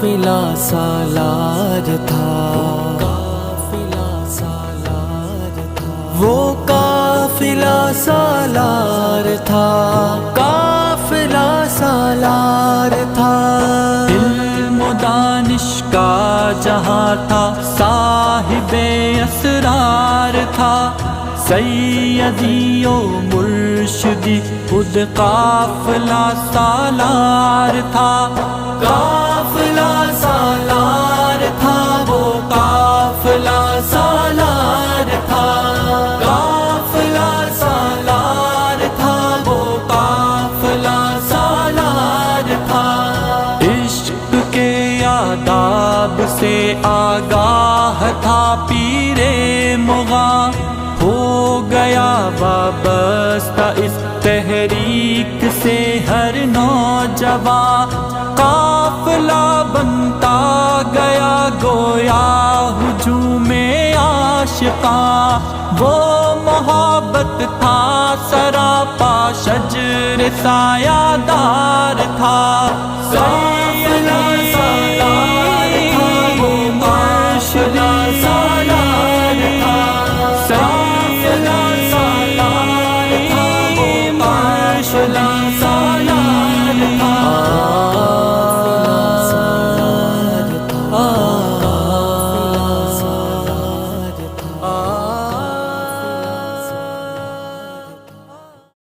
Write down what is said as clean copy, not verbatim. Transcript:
قافلہ سالار تھا، قافلہ سالار تھا، وہ قافلہ سالار تھا، قافلہ سالار تھا۔ علم و دانش کا جہاں تھا، صاحب اسرار تھا، سیدی و مرشدی خود قافلہ سالار تھا، قافلہ سالار تھا، وہ قافلہ سالار تھا، قافلہ سالار تھا، وہ قافلہ سالار تھا۔ عشق کے آداب سے آگاہ تھا پیر مغاں، ہو گیا وابستہ اس تحریک سے ہر نوجواں، قافلہ بنتا گیا گویا ہجوم عاشقاں، وہ محبت تھا سراپا شجر سایہ دار تھا،